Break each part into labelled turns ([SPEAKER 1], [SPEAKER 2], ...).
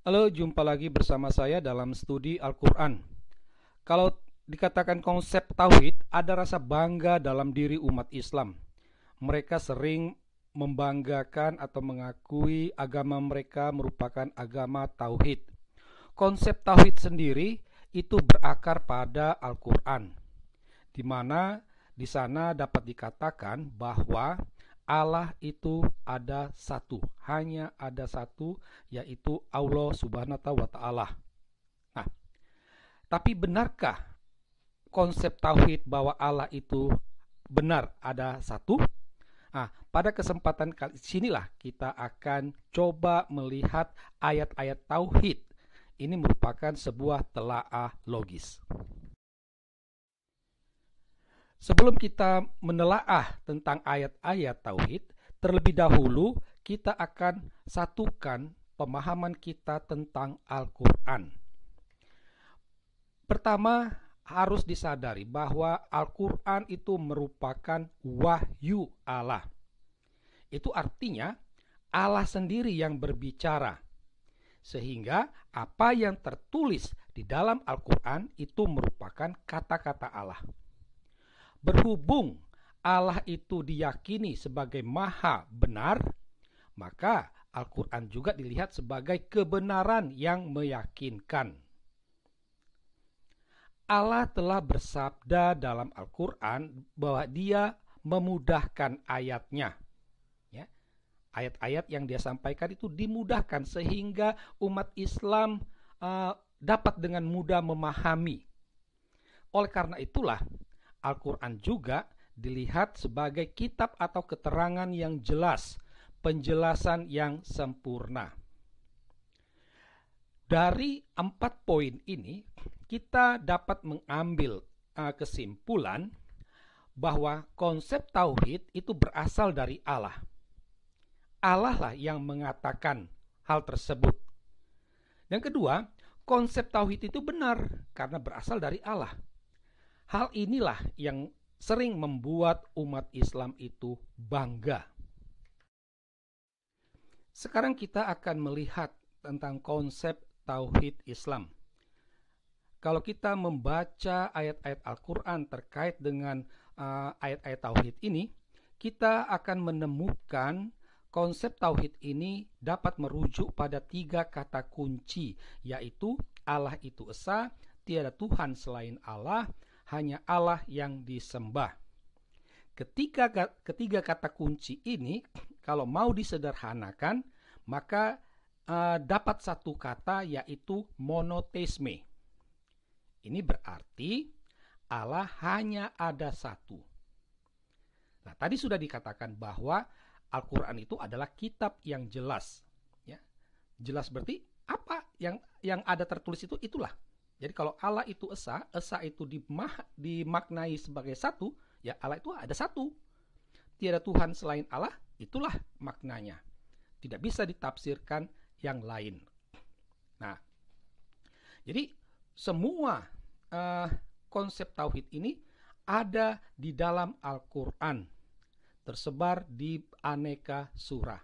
[SPEAKER 1] Halo, jumpa lagi bersama saya dalam studi Al-Quran. Kalau dikatakan konsep tauhid, ada rasa bangga dalam diri umat Islam. Mereka sering membanggakan atau mengakui agama mereka merupakan agama tauhid. Konsep tauhid sendiri itu berakar pada Al-Quran, di mana di sana dapat dikatakan bahwa Allah itu ada satu, hanya ada satu, yaitu Allah Subhanahu wa Ta'ala. Nah, tapi benarkah konsep tauhid bahwa Allah itu benar ada satu? Nah, pada kesempatan kali sinilah kita akan coba melihat ayat-ayat tauhid. Ini merupakan sebuah telaah logis. Sebelum kita menelaah tentang ayat-ayat tauhid, terlebih dahulu kita akan satukan pemahaman kita tentang Al-Quran. Pertama, harus disadari bahwa Al-Quran itu merupakan wahyu Allah. Itu artinya Allah sendiri yang berbicara. Sehingga apa yang tertulis di dalam Al-Quran itu merupakan kata-kata Allah. Berhubung Allah itu diyakini sebagai maha benar, maka Al-Quran juga dilihat sebagai kebenaran yang meyakinkan. Allah telah bersabda dalam Al-Quran bahwa dia memudahkan ayatnya. Ya, ayat-ayat yang dia sampaikan itu dimudahkan sehingga umat Islam dapat dengan mudah memahami. Oleh karena itulah Al-Quran juga dilihat sebagai kitab atau keterangan yang jelas, penjelasan yang sempurna. Dari 4 poin ini, kita dapat mengambil kesimpulan bahwa konsep tauhid itu berasal dari Allah. Allah lah yang mengatakan hal tersebut. Yang kedua, konsep tauhid itu benar karena berasal dari Allah. Hal inilah yang sering membuat umat Islam itu bangga. Sekarang kita akan melihat tentang konsep tauhid Islam. Kalau kita membaca ayat-ayat Al-Quran terkait dengan ayat-ayat tauhid ini, kita akan menemukan konsep tauhid ini dapat merujuk pada 3 kata kunci, yaitu Allah itu esa, tiada Tuhan selain Allah, hanya Allah yang disembah. Ketiga kata kunci ini kalau mau disederhanakan, maka dapat satu kata, yaitu monoteisme. Ini berarti Allah hanya ada satu. Nah, tadi sudah dikatakan bahwa Al-Quran itu adalah kitab yang jelas. Ya, jelas berarti apa yang ada tertulis itu itulah. Jadi kalau Allah itu esa, esa itu dimaknai sebagai satu, ya Allah itu ada satu. Tiada Tuhan selain Allah, itulah maknanya. Tidak bisa ditafsirkan yang lain. Nah, jadi semua konsep tauhid ini ada di dalam Al-Quran, tersebar di aneka surah.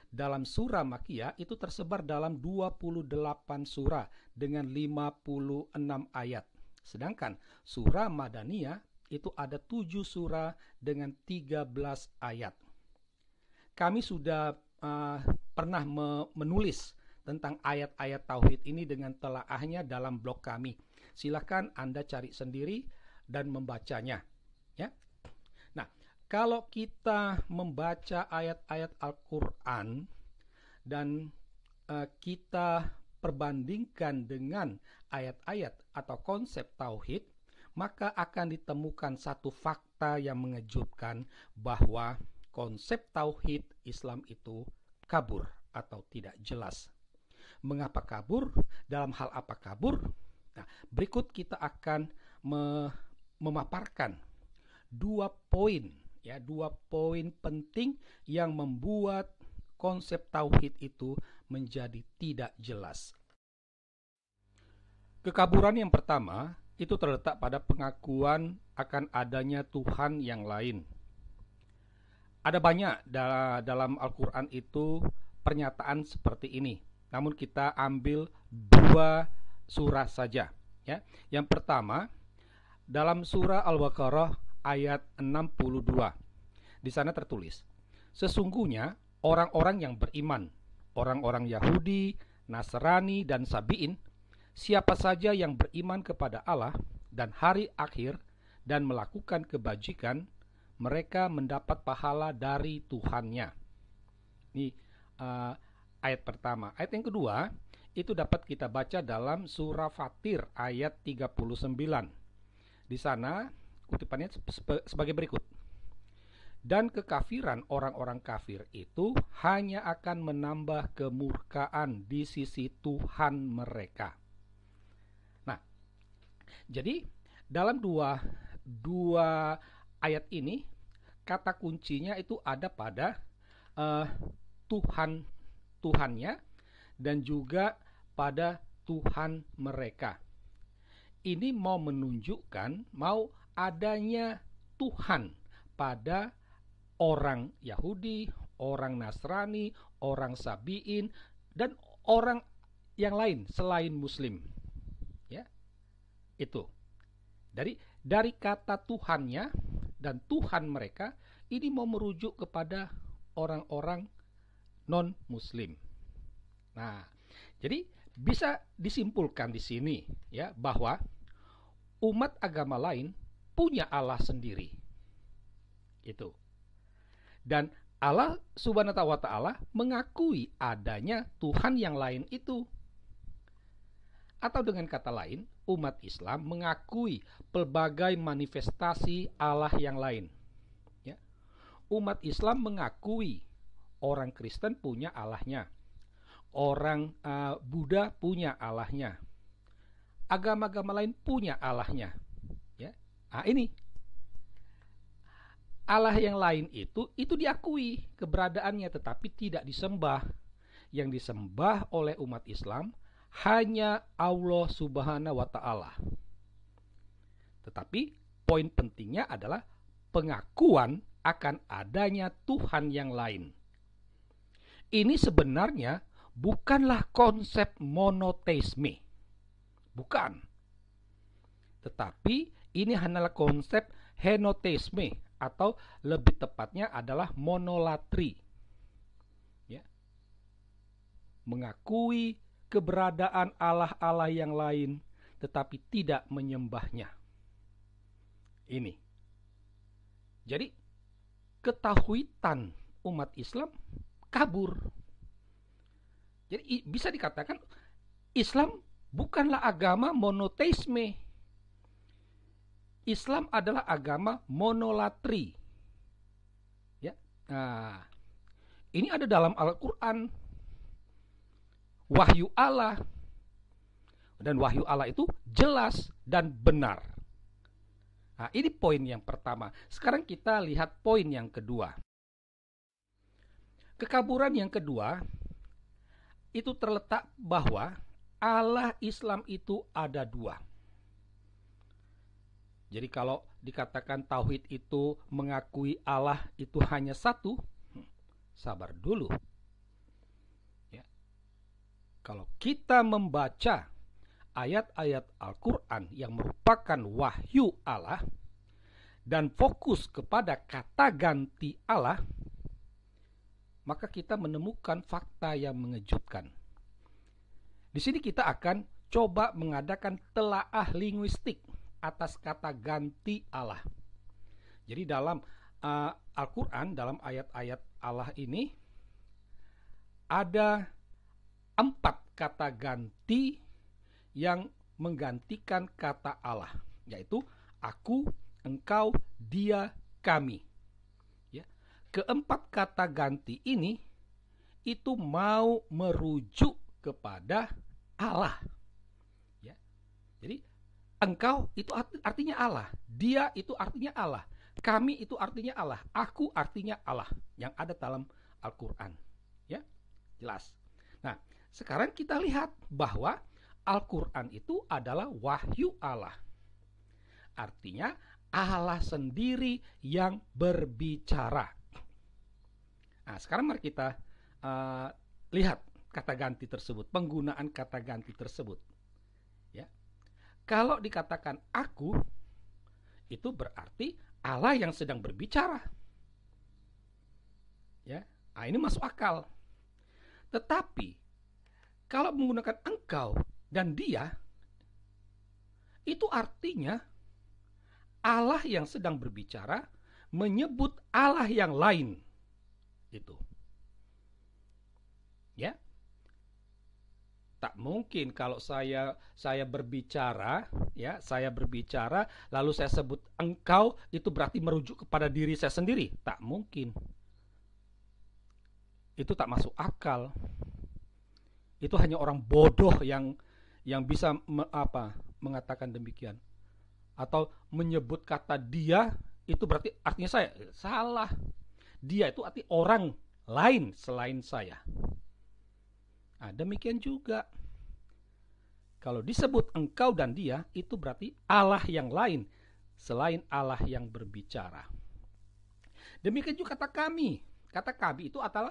[SPEAKER 1] Dalam surah Makkiyah itu tersebar dalam 28 surah dengan 56 ayat. Sedangkan surah Madaniyah itu ada 7 surah dengan 13 ayat. Kami sudah pernah menulis tentang ayat-ayat tauhid ini dengan telaahnya dalam blog kami. Silakan Anda cari sendiri dan membacanya. Ya. Nah, kalau kita membaca ayat-ayat Al-Quran dan kita perbandingkan dengan ayat-ayat atau konsep tauhid, maka akan ditemukan satu fakta yang mengejutkan bahwa konsep tauhid Islam itu kabur atau tidak jelas. Mengapa kabur? Dalam hal apa kabur? Nah, berikut kita akan memaparkan 2 poin, ya, 2 poin penting yang membuat konsep tauhid itu menjadi tidak jelas. Kekaburan yang pertama itu terletak pada pengakuan akan adanya Tuhan yang lain. Ada banyak dalam Al-Quran itu pernyataan seperti ini. namun kita ambil 2 surah saja, ya. Yang pertama dalam surah Al-Baqarah ayat 62. Di sana tertulis, sesungguhnya orang-orang yang beriman, orang-orang Yahudi, Nasrani, dan Sabi'in, siapa saja yang beriman kepada Allah dan hari akhir dan melakukan kebajikan, mereka mendapat pahala dari Tuhannya. Ini ayat pertama. Ayat yang kedua itu dapat kita baca dalam surah Fatir ayat 39. Di sana kutipannya sebagai berikut. Dan kekafiran orang-orang kafir itu hanya akan menambah kemurkaan di sisi Tuhan mereka. Nah, jadi dalam dua ayat ini kata kuncinya itu ada pada Tuhannya dan juga pada Tuhan mereka. Ini mau menunjukkan mau adanya Tuhan pada orang Yahudi, orang Nasrani, orang Sabi'in, dan orang yang lain selain Muslim. Ya, itu. Dari kata Tuhannya dan Tuhan mereka ini mau merujuk kepada orang-orang non-Muslim. Nah, jadi bisa disimpulkan di sini ya bahwa umat agama lain punya Allah sendiri. Itu. Dan Allah Subhanahu wa taala mengakui adanya Tuhan yang lain itu. Atau dengan kata lain, umat Islam mengakui pelbagai manifestasi Allah yang lain. Ya. Umat Islam mengakui orang Kristen punya Allahnya. Orang Buddha punya Allahnya. Agama-agama lain punya Allahnya. Ya. Nah, ini Allah yang lain itu diakui keberadaannya tetapi tidak disembah. Yang disembah oleh umat Islam hanya Allah Subhanahu wa taala. Tetapi poin pentingnya adalah pengakuan akan adanya Tuhan yang lain. Ini sebenarnya bukanlah konsep monoteisme. Bukan. Tetapi ini hanyalah konsep henoteisme atau lebih tepatnya adalah monolatri. Ya. Mengakui keberadaan Allah-Allah yang lain tetapi tidak menyembahnya. Ini. Jadi ketauhidan umat Islam kabur. Jadi bisa dikatakan Islam bukanlah agama monoteisme. Islam adalah agama monolatri. Ya. Nah, ini ada dalam Al-Qur'an. Wahyu Allah. Dan wahyu Allah itu jelas dan benar. Nah, ini poin yang pertama. Sekarang kita lihat poin yang kedua. Kekaburan yang kedua itu terletak bahwa Allah Islam itu ada 2. Jadi kalau dikatakan tauhid itu mengakui Allah itu hanya 1, sabar dulu. Ya. Kalau kita membaca ayat-ayat Al-Quran yang merupakan wahyu Allah dan fokus kepada kata ganti Allah, maka kita menemukan fakta yang mengejutkan. Di sini kita akan coba mengadakan telaah linguistik atas kata ganti Allah. Jadi dalam Al-Quran, dalam ayat-ayat Allah ini ada 4 kata ganti yang menggantikan kata Allah, yaitu aku, engkau, dia, kami. Ya. Keempat kata ganti ini itu mau merujuk kepada Allah. Ya. Jadi engkau itu artinya Allah, dia itu artinya Allah, kami itu artinya Allah, aku artinya Allah yang ada dalam Al-Quran. Ya, jelas. Nah, sekarang kita lihat bahwa Al-Quran itu adalah wahyu Allah. Artinya Allah sendiri yang berbicara. Nah, sekarang mari kita lihat kata ganti tersebut, penggunaan kata ganti tersebut. Ya. Kalau dikatakan aku, itu berarti Allah yang sedang berbicara. Ya. Nah, ini masuk akal. Tetapi kalau menggunakan engkau dan dia, itu artinya Allah yang sedang berbicara menyebut Allah yang lain. Itu. Ya. Tak mungkin kalau saya berbicara, ya, saya berbicara lalu saya sebut engkau, itu berarti merujuk kepada diri saya sendiri. Tak mungkin. Itu tak masuk akal. Itu hanya orang bodoh yang bisa mengatakan demikian. Atau menyebut kata dia itu berarti artinya saya. Salah. Dia itu arti orang lain selain saya. Nah, demikian juga kalau disebut engkau dan dia, itu berarti Allah yang lain selain Allah yang berbicara. Demikian juga kata kami. Kata kami itu adalah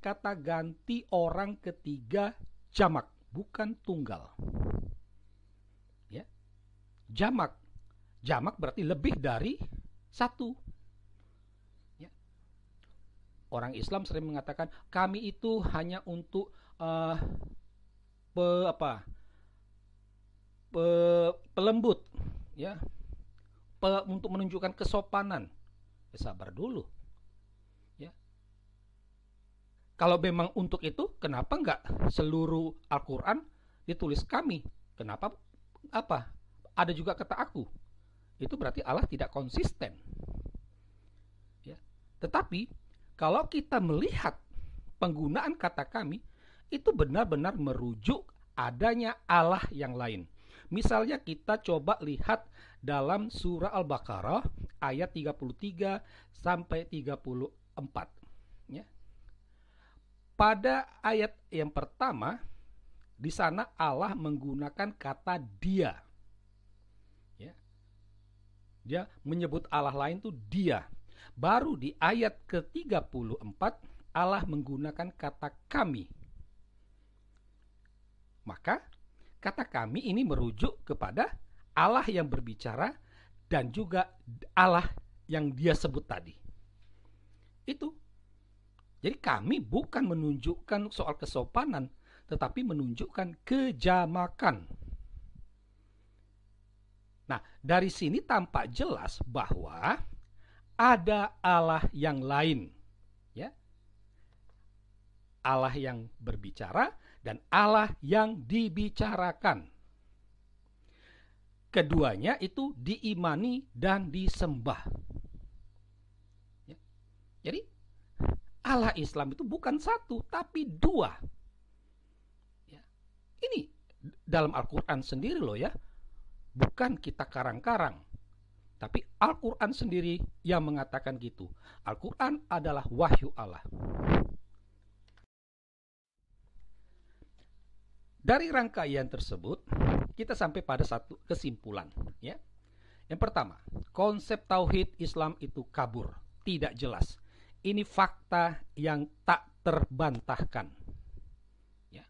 [SPEAKER 1] kata ganti orang ketiga jamak, bukan tunggal. Ya. Jamak berarti lebih dari satu. Orang Islam sering mengatakan kami itu hanya untuk pelembut, ya, untuk menunjukkan kesopanan. Sabar dulu, ya. Kalau memang untuk itu, kenapa enggak seluruh Al-Quran ditulis kami? Kenapa ada juga kata aku? Itu berarti Allah tidak konsisten. Ya. Tetapi kalau kita melihat penggunaan kata kami, itu benar-benar merujuk adanya Allah yang lain. Misalnya kita coba lihat dalam surah Al-Baqarah ayat 33 sampai 34. Ya. Pada ayat yang pertama, di sana Allah menggunakan kata dia. Ya. Dia menyebut Allah lain itu dia. Baru di ayat ke-34 Allah menggunakan kata kami. Maka kata kami ini merujuk kepada Allah yang berbicara dan juga Allah yang dia sebut tadi. Itu. Jadi kami bukan menunjukkan soal kesopanan, tetapi menunjukkan kejamakan. Nah, dari sini tampak jelas bahwa ada Allah yang lain, ya. Allah yang berbicara dan Allah yang dibicarakan. Keduanya itu diimani dan disembah. Ya. Jadi Allah Islam itu bukan satu, tapi dua. Ya. Ini dalam Al-Quran sendiri loh ya, bukan kita karang-karang. Tapi Al-Quran sendiri yang mengatakan gitu. Al-Quran adalah wahyu Allah. Dari rangkaian tersebut, kita sampai pada satu kesimpulan. Ya. Yang pertama, konsep tauhid Islam itu kabur, tidak jelas. Ini fakta yang tak terbantahkan. Ya.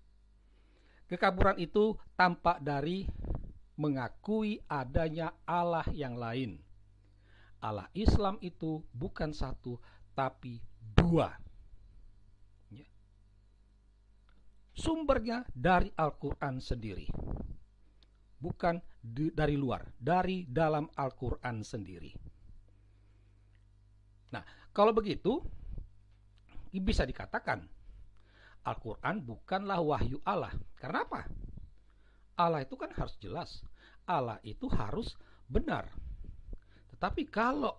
[SPEAKER 1] Kekaburan itu tampak dari mengakui adanya Allah yang lain. Allah Islam itu bukan satu, tapi dua. Ya. Sumbernya dari Al-Quran sendiri. Bukan dari luar, dari dalam Al-Quran sendiri. Nah, kalau begitu, bisa dikatakan Al-Quran bukanlah wahyu Allah. Karena apa? Allah itu kan harus jelas. Allah itu harus benar. Tetapi kalau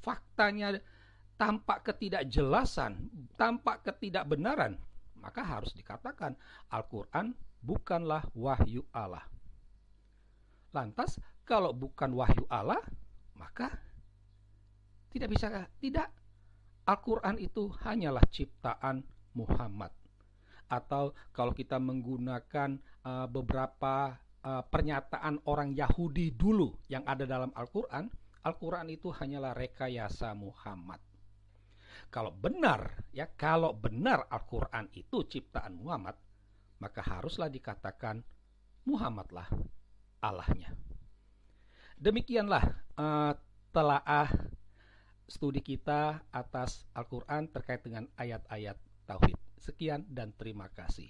[SPEAKER 1] faktanya tampak ketidakjelasan, tampak ketidakbenaran, maka harus dikatakan Al-Quran bukanlah wahyu Allah. Lantas, kalau bukan wahyu Allah, maka tidak. Al-Quran itu hanyalah ciptaan Muhammad. Atau kalau kita menggunakan beberapa pernyataan orang Yahudi dulu yang ada dalam Al-Quran, Al-Quran itu hanyalah rekayasa Muhammad. kalau benar Al-Qur'an itu ciptaan Muhammad, maka haruslah dikatakan Muhammadlah Allahnya. Demikianlah telaah studi kita atas Al-Qur'an terkait dengan ayat-ayat tauhid. Sekian dan terima kasih.